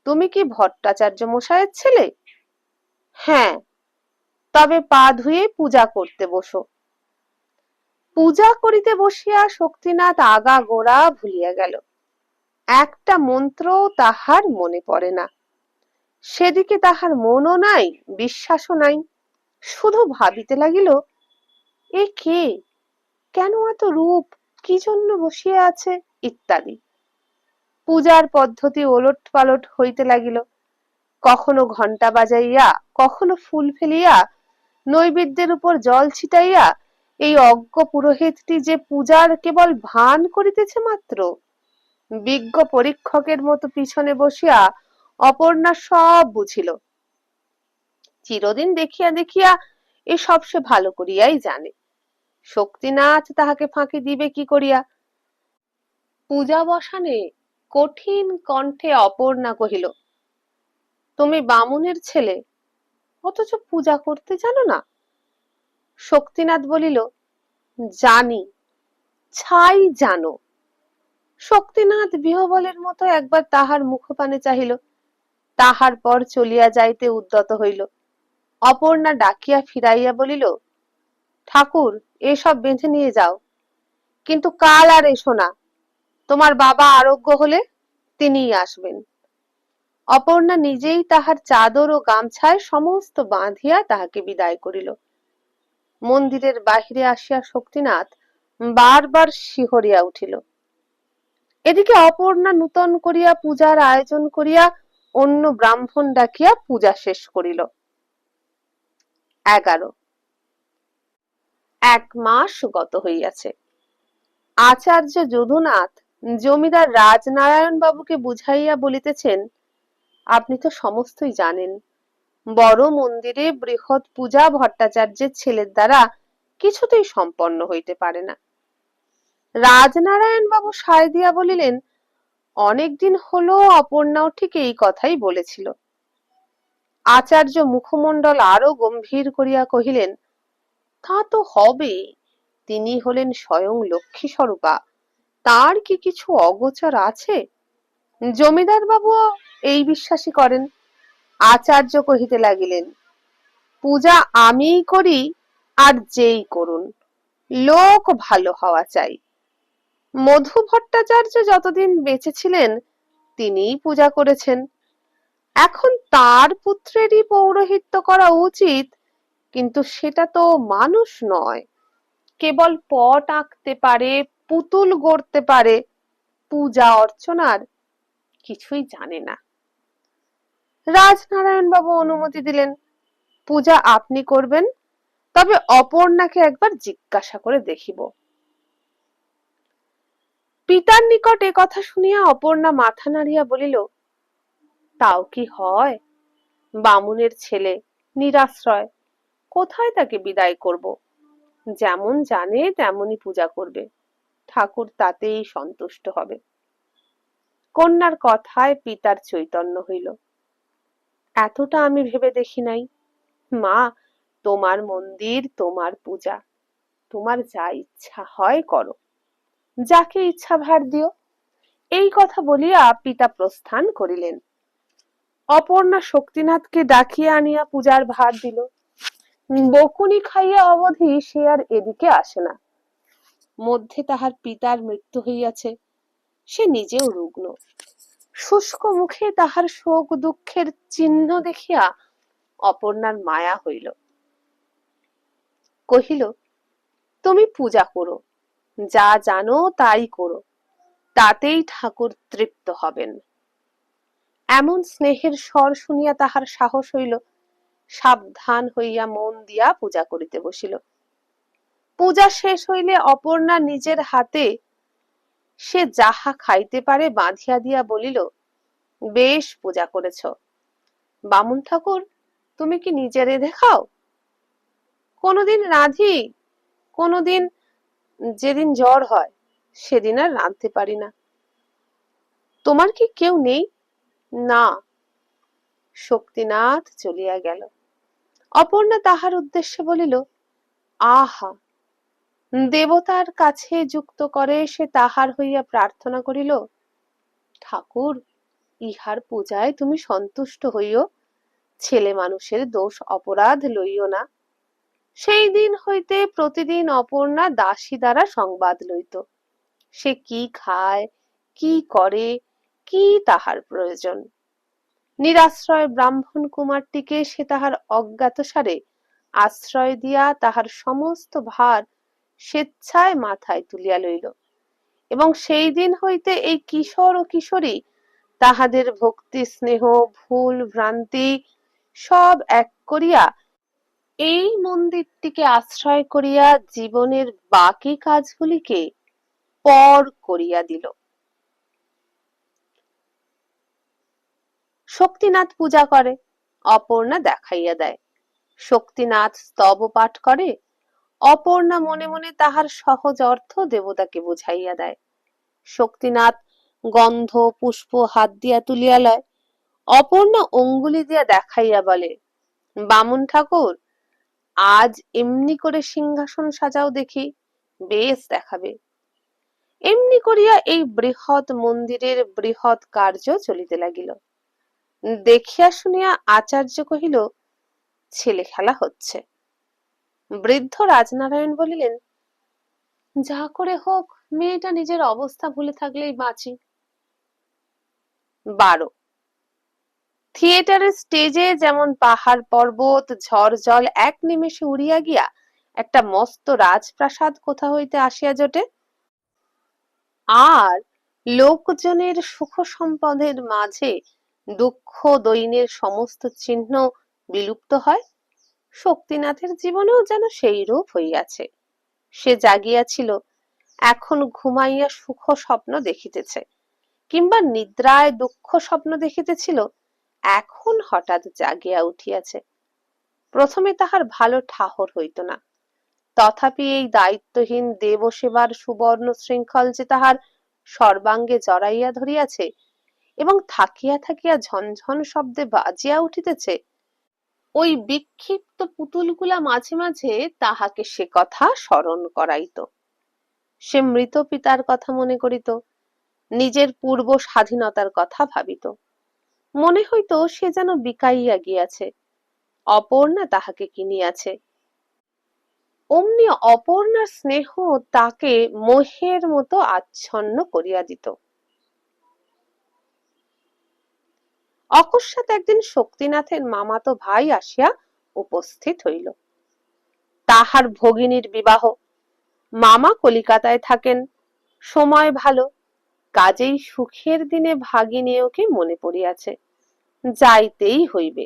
তুমি কি ভট্টাচার্য মশাইয়ের ছেলে? হ্যাঁ, তবে পা ধুয়ে পূজা করতে বসো। পূজা করিতে বসিয়া শক্তিনাথ আগা গোড়া ভুলিয়া গেল। একটা মন্ত্রও তাহার মনে পড়ে না। সেদিকে তাহার মনও নাই, বিশ্বাসও নাই। শুধু ভাবিতে লাগিল, এ কে, কেন এত রূপ, কি জন্য বসিয়া আছে, ইত্যাদি। পূজার পদ্ধতি ওলট পালট হইতে লাগিল। কখনো ঘণ্টা বাজাইয়া, কখনো ফুল ফেলিয়া, নৈবেদ্যের উপর জল ছিটাইয়া এই অজ্ঞ পুরোহিতটি যে পূজার কেবল ভান করিতেছে মাত্র। বিজ্ঞ পরীক্ষকের মতো পিছনে বসিয়া অপর্ণা সব বুঝিল। চিরদিন দেখিয়া দেখিয়া এসব সে ভালো করিয়াই জানে। শক্তিনাথ তাহাকে ফাঁকি দিবে কি করিয়া? পূজা বসানে কঠিন কণ্ঠে অপর্ণা কহিল, তুমি বামুনের ছেলে, অথচ পূজা করতে জানো না? শক্তিনাথ বলিল, জানি, ছাই জানো। শক্তিনাথ বিহবলের মতো একবার তাহার মুখপানে চাহিল, তাহার পর চলিয়া যাইতে উদ্যত হইল। অপর্ণা ডাকিয়া ফিরাইয়া বলিল, ঠাকুর, এসব বেঁধে নিয়ে যাও, কিন্তু কাল আর এসো না। তোমার বাবা আরোগ্য হলে তিনিই আসবেন। অপর্ণা নিজেই তাহার চাদর ও গামছায় সমস্ত বাঁধিয়া তাহাকে বিদায় করিল। মন্দিরের বাহিরে আসিয়া শক্তিনাথ বারবার শিহরিয়া উঠিল। এদিকে অপর্ণা নূতন করিয়া পূজার আয়োজন করিয়া অন্য ব্রাহ্মণ ডাকিয়া পূজা শেষ করিল। 11 এক মাস গত হইয়াছে। আচার্য যদুনাথ জমিদার রাজনারায়ণ বাবুকে বুঝাইয়া বলিতেছেন, আপনি তো সমস্তই জানেন, বড় মন্দিরে বৃহৎ পূজা ভট্টাচার্যের ছেলের দ্বারা কিছুতেই সম্পন্ন হইতে পারে না। রাজনারায়ণ বাবু সায় দিয়া বলিলেন, অনেকদিন হলো অপর্ণাও ঠিক এই কথাই বলেছিল। আচার্য মুখমণ্ডল আরো গম্ভীর করিয়া কহিলেন, তা তো হবে, তিনি হলেন স্বয়ং লক্ষ্মী স্বরূপা, তার কি কিছু অগোচর আছে? জমিদার বাবু এই বিশ্বাসই করেন। আচার্য কহিতে লাগিলেন, পূজা আমিই করি আর যেই করুন, লোক ভালো হওয়া চাই। মধু ভট্টাচার্য যতদিন বেঁচে ছিলেন তিনিই পূজা করেছেন, এখন তার পুত্রেরই পৌরোহিত্য করা উচিত, কিন্তু সেটা তো মানুষ নয়, কেবল পট আঁকতে পারে, পুতুল গড়তে পারে, পূজা অর্চনার কিছুই জানে না। রাজনারায়ণ বাবু অনুমতি দিলেন। পূজা আপনি করবেন, তবে অপর্ণাকে একবার জিজ্ঞাসা করে দেখিব। পিতার নিকট এ কথা শুনিয়া অপর্ণা মাথা নাড়িয়া বলিল, তাও কি হয়? বামুনের ছেলে, নিরাশ্রয়, কোথায় তাকে বিদায় করব? যেমন জানে তেমনই পূজা করবে, ঠাকুর তাতেই সন্তুষ্ট হবে। কন্যার কথায় পিতার চৈতন্য হইল। এতটা আমি ভেবে দেখি নাই। মা, তোমার মন্দির, তোমার পূজা, তোমার যা ইচ্ছা হয় করো, যাকে ইচ্ছা ভার দিও। এই কথা বলিয়া পিতা প্রস্থান করিলেন। অপর্ণা শক্তিনাথকে ডাকিয়া আনিয়া পূজার ভার দিল। বকুনি খাইয়া অবধি সে আর এদিকে আসে না। মধ্যে তাহার পিতার মৃত্যু হইয়াছে, সে নিজেও রুগ্ন। শুষ্ক মুখে তাহার শোক দুঃখের চিহ্ন দেখিয়া অপর্ণার মায়া হইল। কহিল, তুমি পূজা করো, যা জানো তাই করো, তাতেই ঠাকুর তৃপ্ত হবেন। এমন স্নেহের স্বর শুনিয়া তাহার সাহস হইল। সাবধান হইয়া মন দিয়া পূজা করিতে বসিল। পূজা শেষ হইলে অপর্ণা নিজের হাতে সে যাহা খাইতে পারে বাঁধিয়া দিয়া বলিল, বেশ পূজা করেছ। বামুন ঠাকুর, তুমি কি নিজে রেঁধে খাও? কোনোদিন রাঁধি, কোনোদিন যেদিন জ্বর হয় সেদিন আর রাঁধতে পারি না। তোমার কি কেউ নেই? না। শক্তিনাথ চলিয়া গেল। অপর্ণা তাহার উদ্দেশ্যে বলিল, আহা, দেবতার কাছে যুক্ত করে সে তাহার হইয়া প্রার্থনা করিল, ঠাকুর, ইহার পূজায় তুমি সন্তুষ্ট হইও, ছেলে মানুষের দোষ অপরাধ লইও না। সেই দিন হইতে প্রতিদিন অপর্ণা দাসী দ্বারা সংবাদ লইত। সে কি খায়, কি করে, কি তাহার প্রয়োজন। নিরাশ্রয় ব্রাহ্মণ কুমারটিকে সে তাহার অজ্ঞাতসারে আশ্রয় দিয়া তাহার সমস্ত ভার স্বেচ্ছায় মাথায় তুলিয়া লইল, এবং সেই দিন হইতে এই কিশোর ও কিশোরী তাহাদের ভক্তি স্নেহ ভুল ভ্রান্তি সব এক করিয়া এই মন্দিরটিকে আশ্রয় করিয়া জীবনের বাকি কাজগুলিকে পর করিয়া দিল। শক্তিনাথ পূজা করে, অপর্ণা দেখাইয়া দেয়। শক্তিনাথ স্তব পাঠ করে, অপর্ণা মনে মনে তাহার সহজ অর্থ দেবতাকে বুঝাইয়া দেয়। শক্তিনাথ গন্ধ পুষ্প হাত দিয়া তুলিয়া লয়, অপর্ণা অঙ্গুলি দিয়া দেখাইয়া বলে, বামুন ঠাকুর, আজ এমনি করে সিংহাসন সাজাও দেখি, বেশ দেখাবে। এমনি করিয়া এই বৃহৎ মন্দিরের বৃহৎ কার্য চলিতে লাগিল। দেখিয়া শুনিয়া আচার্য কহিল, ছেলে খেলা হচ্ছে। বৃদ্ধ রাজনারায়ণ বলিলেন, যা করে হোক মেয়েটা নিজের অবস্থা ভুলে থাকলেই বাঁচি। 12, থিয়েটারের স্টেজে যেমন পাহাড় পর্বত ঝড় জল এক নিমেষে উড়িয়া গিয়া একটা মস্ত রাজপ্রাসাদ কোথা হইতে আসিয়া জোটে, আর লোকজনের সুখ সম্পদের মাঝে দুঃখ দৈন্যের সমস্ত চিহ্ন বিলুপ্ত হয়, শক্তিনাথের জীবনেও যেন সেই রূপ হইয়াছে। সে জাগিয়াছিল, এখন ঘুমাইয়া সুখ স্বপ্ন দেখিতেছে, কিংবা নিদ্রায় দুঃখ স্বপ্ন দেখিতেছিল, এখন হঠাৎ জাগিয়া উঠিয়াছে। প্রথমে তাহার ভালো ঠাহর হইত না, তথাপি এই দায়িত্বহীন দেবসেবার সুবর্ণ শৃঙ্খল যে তাহার সর্বাঙ্গে জড়াইয়া ধরিয়াছে এবং থাকিয়া থাকিয়া ঝনঝন শব্দে বাজিয়া উঠিতেছে, ওই বিক্ষিপ্ত পুতুলগুলা মাঝে মাঝে তাহাকে সে কথা স্মরণ করাইত। সে মৃত পিতার কথা মনে করিত, নিজের পূর্ব স্বাধীনতার কথা ভাবিত। মনে হইত সে যেন বিকাইয়া গিয়াছে, অপর্ণা তাহাকে কিনিয়াছে। অমনি অপর্ণার স্নেহ তাকে মোহের মতো আচ্ছন্ন করিয়া দিত। অকস্মাৎ একদিন শক্তিনাথের মামাতো ভাই আসিয়া উপস্থিত হইল। তাহার ভগিনীর বিবাহ। মামা কলিকাতায় থাকেন, সময় ভালো, কাজেই সুখের দিনে ভাগিনেয়কে মনে পড়িয়াছে। যাইতেই হইবে।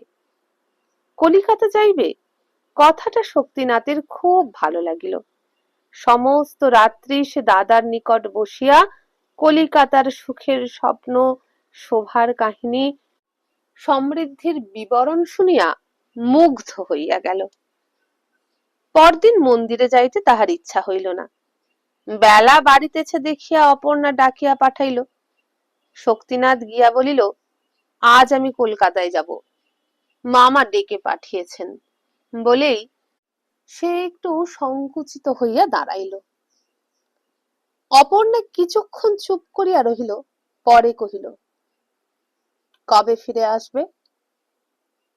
কলিকাতা যাইবে? কথাটা শক্তিনাথের খুব ভালো লাগিল। সমস্ত রাত্রি সে দাদার নিকট বসিয়া কলিকাতার সুখের স্বপ্ন, শোভার কাহিনী, সমৃদ্ধির বিবরণ শুনিয়া মুগ্ধ হইয়া গেল। পরদিন মন্দিরে যাইতে তাহার ইচ্ছা হইল না। বেলা বাড়িতেছে দেখিয়া অপর্ণা ডাকিয়া পাঠাইল। শক্তিনাথ গিয়া বলিল, আজ আমি কলকাতায় যাব, মামা ডেকে পাঠিয়েছেন বলেই সে একটু সংকুচিত হইয়া দাঁড়াইল। অপর্ণা কিছুক্ষণ চুপ করিয়া রহিল, পরে কহিল, কবে ফিরে আসবে?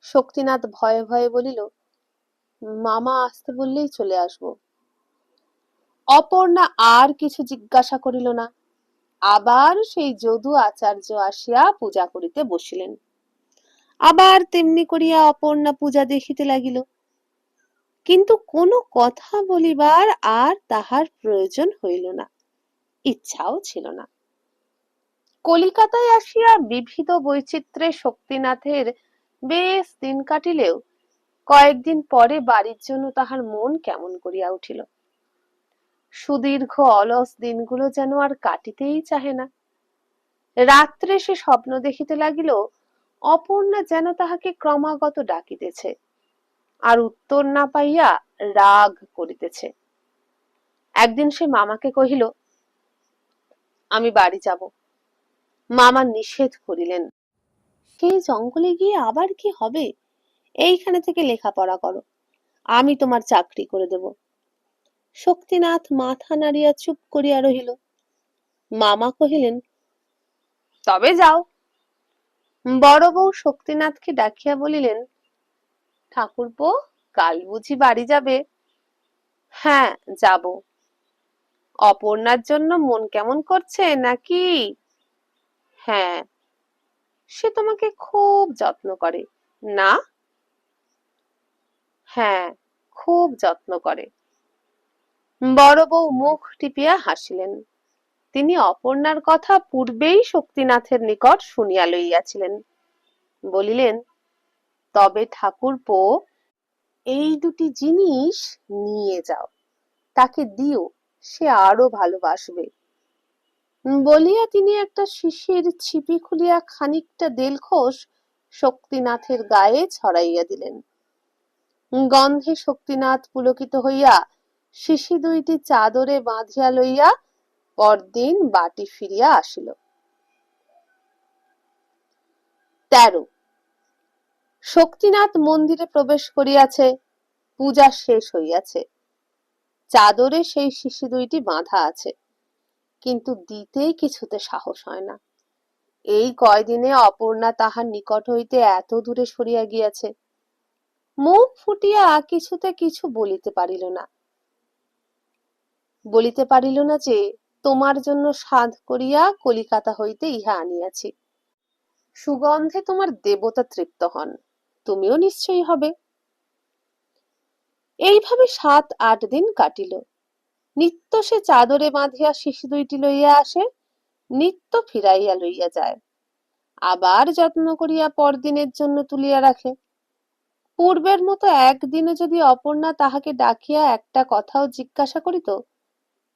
শক্তিনাথ ভয়ে ভয়ে বলিল, মামা আসতে বললেই চলে আসব। অপর্ণা আর কিছু জিজ্ঞাসা করিল না। আবার সেই যদু আচার্য আসিয়া পূজা করিতে বসিলেন। আবার তেমনি করিয়া অপর্ণা পূজা দেখিতে লাগিল, কিন্তু কোনো কথা বলিবার আর তাহার প্রয়োজন হইল না, ইচ্ছাও ছিল না। কলিকাতায় আসিয়া বিবিধ বৈচিত্র্যে শক্তিনাথের বেশ দিন কাটিলেও কয়েকদিন পরে বাড়ির জন্য তাহার মন কেমন করিয়া উঠিল। সুদীর্ঘ অলস দিনগুলো যেন আর কাটিতেই চাহে না। রাত্রে সে স্বপ্ন দেখিতে লাগিল, অপর্ণা যেন তাহাকে ক্রমাগত ডাকিতেছে, আর উত্তর না পাইয়া রাগ করিতেছে। একদিন সে মামাকে কহিল, আমি বাড়ি যাব। মামা নিষেধ করিলেন, সেই জঙ্গলে গিয়ে আবার কি হবে? এইখানে থেকে লেখাপড়া করো, আমি তোমার চাকরি করে দেব। শক্তিনাথ মাথা নাড়িয়া চুপ করিয়া রহিল। মামা কহিলেন, তবে যাও। বড় বউ শক্তিনাথকে ডাকিয়া বলিলেন, ঠাকুরপো, কাল বুঝি বাড়ি যাবে? হ্যাঁ, যাব। অপর্ণার জন্য মন কেমন করছে নাকি? হ্যাঁ। সে তোমাকে খুব যত্ন করে না? হ্যাঁ, খুব যত্ন করে। বড় বউ মুখ টিপিয়া হাসিলেন। তিনি অপর্ণার কথা পূর্বেই শক্তিনাথের নিকট শুনিয়া লইয়াছিলেন। বলিলেন, তবে ঠাকুরপো, এই দুটি জিনিস নিয়ে যাও, তাকে দিও, সে আরো ভালোবাসবে। বলিয়া তিনি একটা শিশির ছিপি খুলিয়া খানিকটা দেলখোস শক্তিনাথের গায়ে ছড়াইয়া দিলেন। গন্ধে শক্তিনাথ পুলকিত হইয়া শিশি দুইটি চাদরে বাঁধিয়া লইয়া পরদিন বাটি ফিরিয়া আসিল। 13 শক্তিনাথ মন্দিরে প্রবেশ করিয়াছে, পূজা শেষ হইয়াছে। চাদরে সেই শিশি দুইটি বাঁধা আছে, কিন্তু দিতেই কিছুতে সাহস হয় না। এই কয়দিনে অপর্ণা তাহার নিকট হইতে এত দূরে সরিয়া গিয়াছে, মুখ ফুটিয়া কিছুতে কিছু বলিতে পারিল না। বলিতে পারিল না যে, তোমার জন্য সাধ করিয়া কলিকাতা হইতে ইহা আনিয়াছি। সুগন্ধে তোমার দেবতা তৃপ্ত হন, তুমিও নিশ্চয়ই হবে। এইভাবে 7-8 দিন কাটিল। নিত্য সে চাদরে বাঁধিয়া শিশু দুইটি লইয়া আসে, নিত্য ফিরাইয়া লইয়া যায়, আবার যত্ন করিয়া পরদিনের জন্য তুলিয়া রাখে। পূর্বের মতো একদিনও যদি অপর্ণা তাহাকে ডাকিয়া একটা কথাও জিজ্ঞাসা করিত,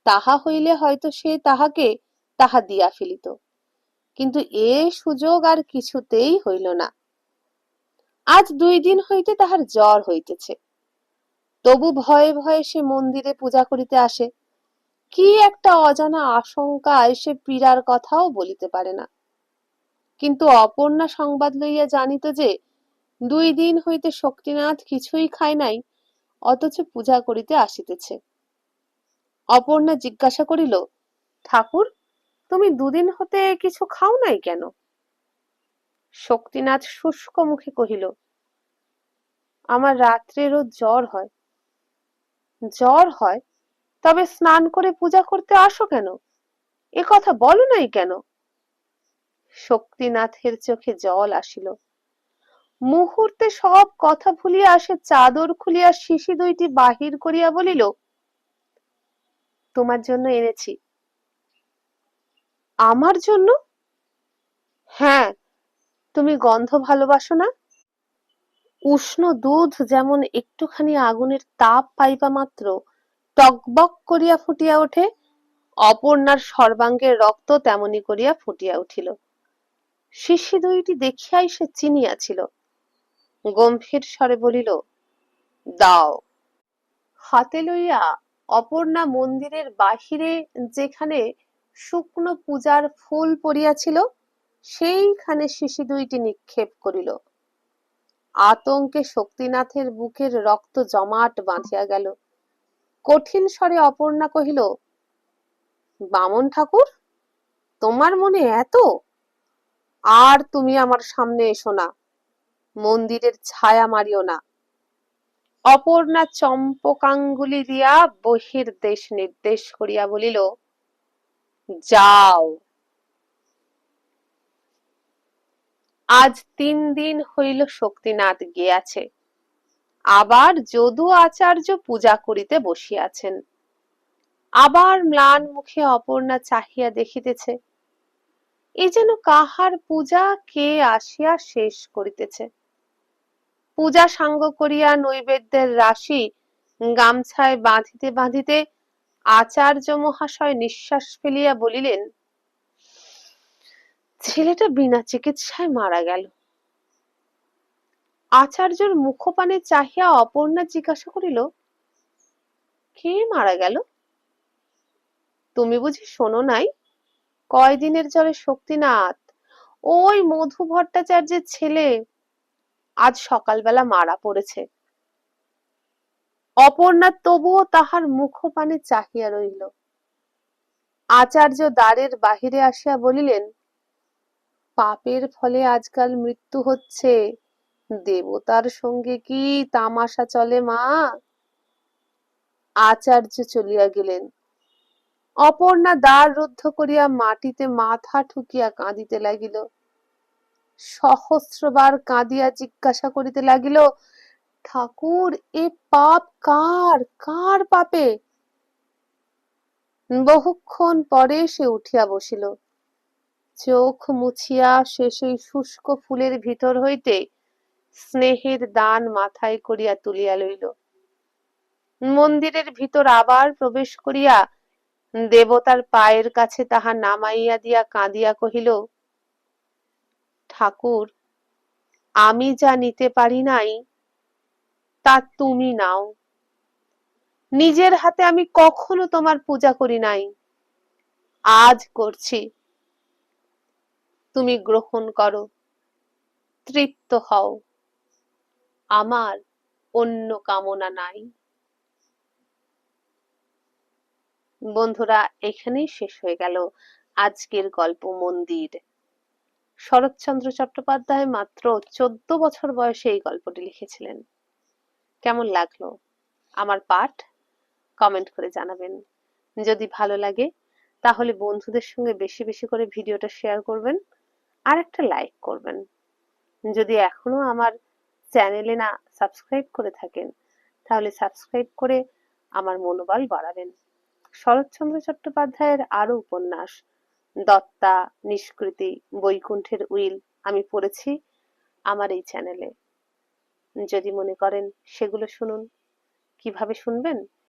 তাহা হইলে হয়তো সে তাহাকে তাহা দিয়া ফেলিত, কিন্তু এ সুযোগ আর কিছুতেই হইল না। আজ 2 দিন হইতে তাহার জ্বর হইতেছে, তবু ভয়ে ভয়ে সে মন্দিরে পূজা করিতে আসে। কি একটা অজানা আশঙ্কায় সে পীড়ার কথাও বলিতে পারে না। কিন্তু অপর্ণা সংবাদ লইয়া জানিত যে 2 দিন হইতে শক্তিনাথ কিছুই খায় নাই, অথচ পূজা করিতে আসিতেছে। অপর্ণা জিজ্ঞাসা করিল, ঠাকুর, তুমি 2 দিন হতে কিছু খাও নাই কেন? শক্তিনাথ শুষ্ক মুখে কহিল, আমার রাত্রে রোজ জ্বর হয়। জ্বর হয়? তবে স্নান করে পূজা করতে আসো কেন? এ কথা বলো নাই কেন? শক্তিনাথের চোখে জল আসিল। মুহূর্তে সব কথা ভুলিয়া আসে চাদর খুলিয়া শিশি দুইটি বাহির করিয়া বলিল, তোমার জন্য এনেছি। আমার জন্য? হ্যাঁ, তুমি গন্ধ ভালোবাসো না? উষ্ণ দুধ যেমন একটুখানি আগুনের তাপ পাইবা মাত্র টগবগ করিয়া ফুটিয়া ওঠে, অপর্ণার সর্বাঙ্গের রক্ত তেমনি করিয়া ফুটিয়া উঠিল। শিশি দুইটি দেখিয়াই সে চিনিয়াছিল। গম্ভীর স্বরে বলিল, দাও। হাতে লইয়া অপর্ণা মন্দিরের বাহিরে যেখানে শুকনো পূজার ফুল পড়িয়াছিল সেইখানে শিশি দুইটি নিক্ষেপ করিল। আতঙ্কে শক্তিনাথের বুকের রক্ত জমাট বাঁধিয়া গেল। কঠিন স্বরে অপর্ণা কহিল, বামন ঠাকুর, তোমার মনে এত? আর তুমি আমার সামনে এসো না, মন্দিরের ছায়া মারিও না। অপর্ণা চম্পকাঙ্গুলি দিয়া বহির্দেশ নির্দেশ করিয়া বলিল, যাও। আজ 3 দিন হইল শক্তিনাথ গিয়াছে, আবার যদু আচার্য পূজা করিতে বসিয়াছেন। আবার ম্লান মুখে অপর্ণা চাহিয়া দেখিতেছে, এ যেন কাহার পূজা কে আসিয়া শেষ করিতেছে। পূজা সাঙ্গ করিয়া নৈবেদ্যের রাশি গামছায় বাঁধিতে বাঁধিতে আচার্য মহাশয় নিঃশ্বাস ফেলিয়া বলিলেন, ছেলেটা বিনা চিকিৎসায় মারা গেল। আচার্যর মুখপানে চাহিয়া অপর্ণা জিজ্ঞাসা করিল, কে মারা গেল? তুমি বুঝি শোনো নাই? কয়দিনের জ্বরে শক্তিনাথ, ওই মধু ভট্টাচার্যের ছেলে, আজ সকালবেলা মারা পড়েছে। অপর্ণা তবুও তাহার মুখপানে চাহিয়া রইল। আচার্য দ্বারের বাহিরে আসিয়া বলিলেন, পাপের ফলে আজকাল মৃত্যু হচ্ছে, দেবতার সঙ্গে কি তামাশা চলে মা? আচার্য চলিয়া গেলেন। অপর্ণা দ্বার রুদ্ধ করিয়া মাটিতে মাথা ঠুকিয়া কাঁদিতে লাগিল। সহস্রবার কাঁদিয়া জিজ্ঞাসা করিতে লাগিল, ঠাকুর, এ পাপ কার? কার পাপে? বহুক্ষণ পরে সে উঠিয়া বসিল। চোখ মুছিয়া সে সেই শুষ্ক ফুলের ভিতর হইতে স্নেহের দান মাথায় করিয়া তুলিয়া লইল। মন্দিরের ভিতর আবার প্রবেশ করিয়া দেবতার পায়ের কাছে তাহা নামাইয়া দিয়া কাঁদিয়া কহিল, ঠাকুর, আমি যা নিতে পারি নাই তা তুমি নাও। নিজের হাতে আমি কখনো তোমার পূজা করি নাই, আজ করছি। তুমি গ্রহণ করো, তৃপ্ত হও, আমার অন্য কামনা নাই। বন্ধুরা, এখানেই শেষ হয়ে গেল আজকের গল্প মন্দির। শরৎচন্দ্র চট্টোপাধ্যায় মাত্র 14 বছর বয়সে এই গল্পটি লিখেছিলেন। কেমন লাগলো আমার পাঠ? কমেন্ট করে জানাবেন। যদি ভালো লাগে তাহলে বন্ধুদের সঙ্গে বেশি বেশি করে ভিডিওটা শেয়ার করবেন আর একটা লাইক করবেন। যদি এখনো আমার চ্যানেলে না সাবস্ক্রাইব করে থাকেন তাহলে সাবস্ক্রাইব করে আমার মনোবল বাড়াবেন। শরৎচন্দ্র চট্টোপাধ্যায়ের আরো উপন্যাস দত্তা, নিষ্কৃতি, বৈকুণ্ঠের উইল আমি পড়েছি আমার এই চ্যানেলে। যদি মনে করেন সেগুলো শুনুন। কিভাবে শুনবেন?